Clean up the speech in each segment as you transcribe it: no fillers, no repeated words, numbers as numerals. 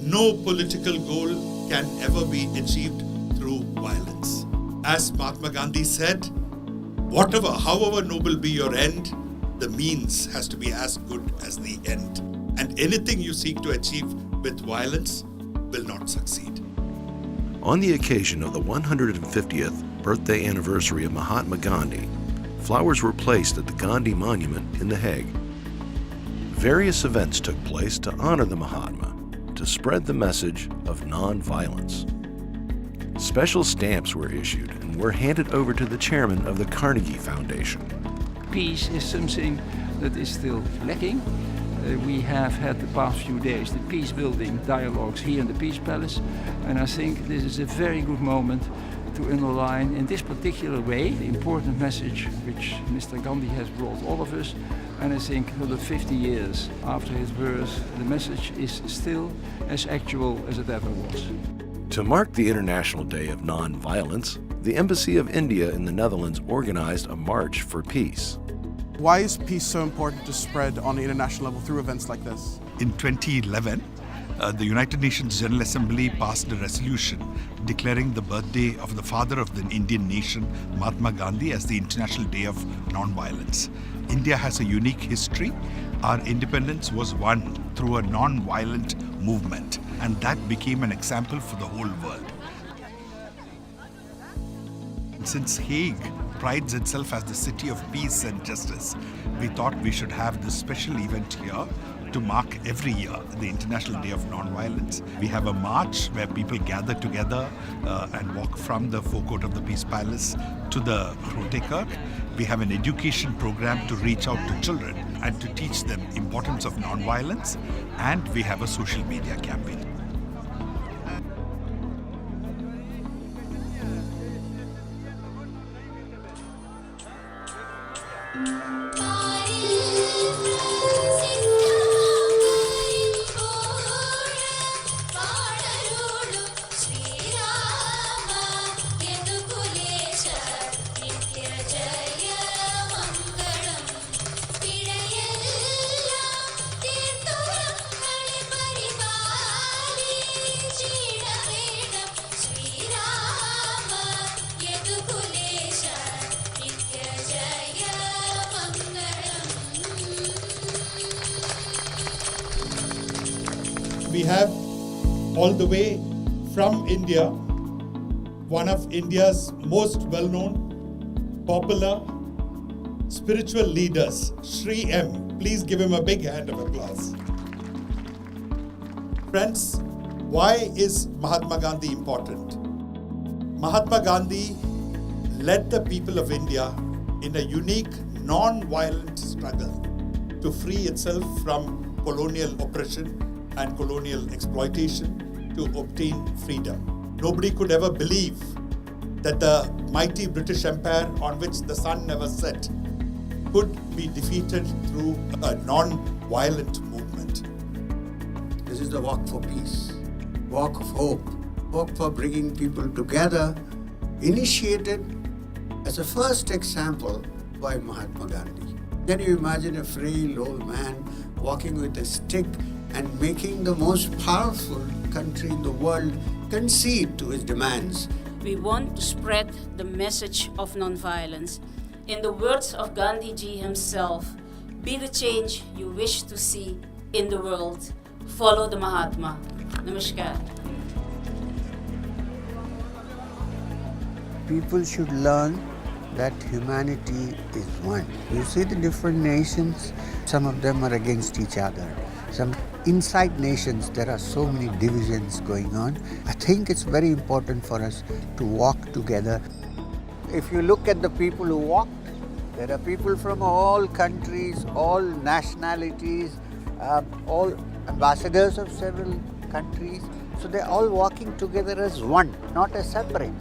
no political goal can ever be achieved through violence. As Mahatma Gandhi said, however noble be your end, the means has to be as good as the end. And anything you seek to achieve with violence will not succeed. On the occasion of the 150th birthday anniversary of Mahatma Gandhi, flowers were placed at the Gandhi Monument in The Hague. Various events took place to honor the Mahatma, to spread the message of non-violence. Special stamps were issued and were handed over to the chairman of the Carnegie Foundation. Peace is something that is still lacking. We have had the past few days the peace-building dialogues here in the Peace Palace, and I think this is a very good moment to underline in this particular way the important message which Mr. Gandhi has brought all of us. And I think 150 years after his birth, the message is still as actual as it ever was. To mark the International Day of Non-Violence, the Embassy of India in the Netherlands organized a march for peace. Why is peace so important to spread on the international level through events like this? In 2011, the United Nations General Assembly passed a resolution declaring the birthday of the father of the Indian nation, Mahatma Gandhi, as the International Day of Non-Violence. India has a unique history. Our independence was won through a non-violent movement, and that became an example for the whole world. Since Hague prides itself as the city of peace and justice, we thought we should have this special event here to mark every year the International Day of Non-Violence. We have a march where people gather together and walk from the forecourt of the Peace Palace to the Grote Kerk. We have an education program to reach out to children and to teach them importance of non-violence, and we have a social media campaign. We have all the way from India, one of India's most well-known, popular, spiritual leaders, Sri M. Please give him a big hand of applause. Friends, why is Mahatma Gandhi important? Mahatma Gandhi led the people of India in a unique, non-violent struggle to free itself from colonial oppression and colonial exploitation to obtain freedom. Nobody could ever believe that the mighty British Empire, on which the sun never set, could be defeated through a non-violent movement. This is the walk for peace, walk of hope for bringing people together, initiated as a first example by Mahatma Gandhi. Can you imagine a frail old man walking with a stick and making the most powerful country in the world concede to his demands? We want to spread the message of non-violence. In the words of Gandhi ji himself, be the change you wish to see in the world. Follow the Mahatma. Namaskar. People should learn that humanity is one. You see the different nations, some of them are against each other. Some inside nations, there are so many divisions going on. I think it's very important for us to walk together. If you look at the people who walked, there are people from all countries, all nationalities, all ambassadors of several countries. So they're all walking together as one, not as separate.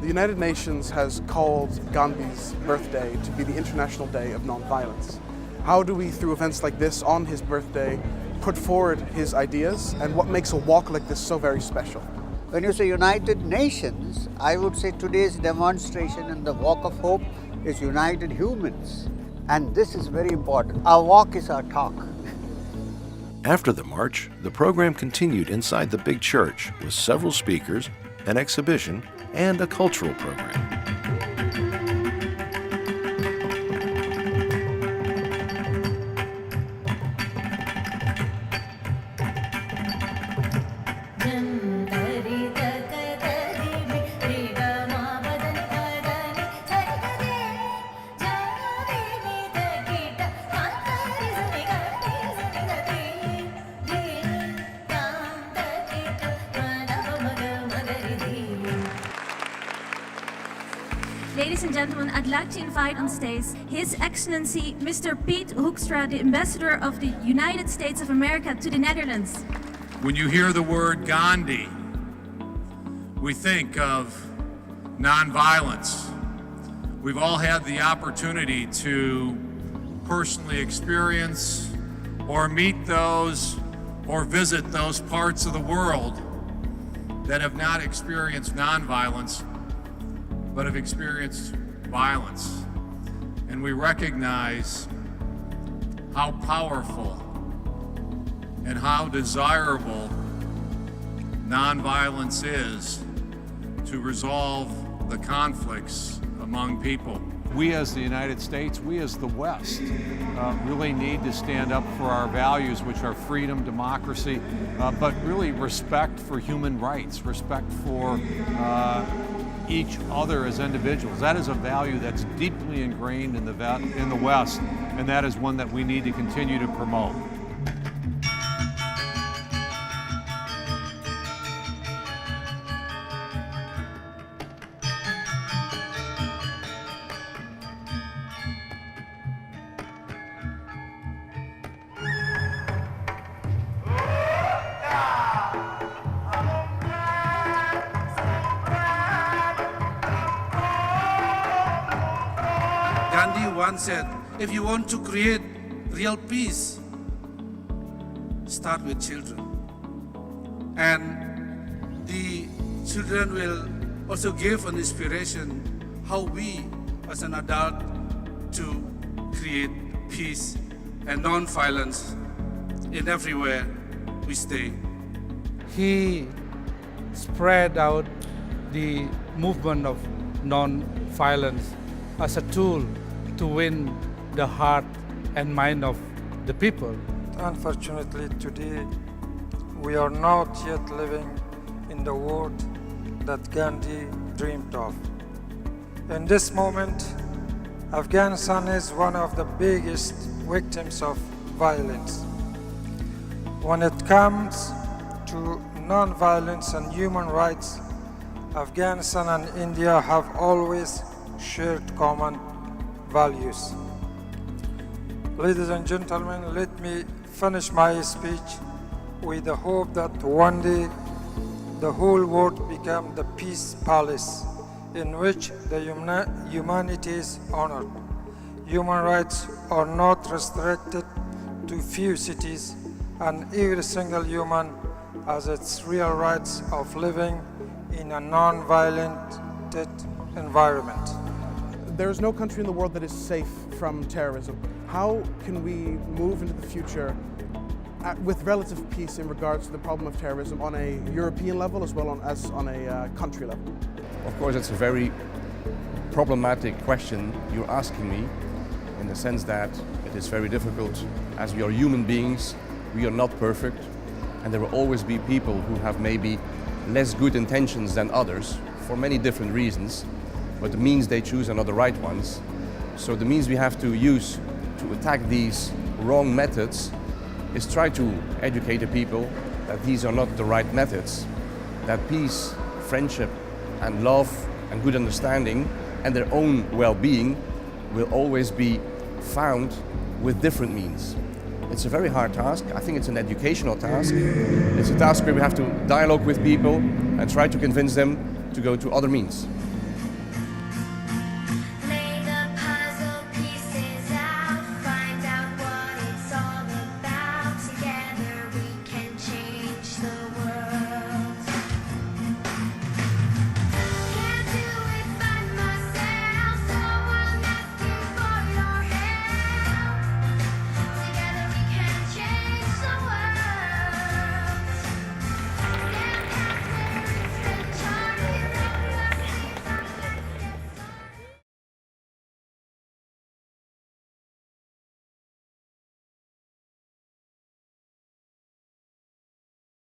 The United Nations has called Gandhi's birthday to be the International Day of Non-Violence. How do we, through events like this on his birthday, put forward his ideas, and what makes a walk like this so very special? When you say United Nations, I would say today's demonstration and the Walk of Hope is United Humans. And this is very important. Our walk is our talk. After the march, the program continued inside the big church with several speakers, an exhibition, and a cultural program. Ladies and gentlemen, I'd like to invite on stage His Excellency Mr. Piet Hoekstra, the Ambassador of the United States of America to the Netherlands. When you hear the word Gandhi, we think of nonviolence. We've all had the opportunity to personally experience or meet those or visit those parts of the world that have not experienced nonviolence but have experienced violence. And we recognize how powerful and how desirable nonviolence is to resolve the conflicts among people. We as the United States, we as the West, really need to stand up for our values, which are freedom, democracy, but really respect for human rights, respect for each other as individuals. That is a value that's deeply ingrained in the West, and that is one that we need to continue to promote. Gandhi once said, if you want to create real peace, start with children. And the children will also give an inspiration how we as an adult to create peace and non-violence in everywhere we stay. He spread out the movement of non-violence as a tool to win the heart and mind of the people. Unfortunately, today we are not yet living in the world that Gandhi dreamed of. In this moment, Afghanistan is one of the biggest victims of violence. When it comes to non-violence and human rights, Afghanistan and India have always shared common values. Ladies and gentlemen, let me finish my speech with the hope that one day the whole world become the peace palace in which the humanity is honored. Human rights are not restricted to few cities, and every single human has its real rights of living in a non-violent environment. There is no country in the world that is safe from terrorism. How can we move into the future with relative peace in regards to the problem of terrorism on a European level as well as on a country level? Of course, it's a very problematic question you're asking me, in the sense that it is very difficult. As we are human beings, we are not perfect, and there will always be people who have maybe less good intentions than others for many different reasons, but the means they choose are not the right ones. So the means we have to use to attack these wrong methods is try to educate the people that these are not the right methods, that peace, friendship and love and good understanding and their own well-being will always be found with different means. It's a very hard task. I think it's an educational task. It's a task where we have to dialogue with people and try to convince them to go to other means.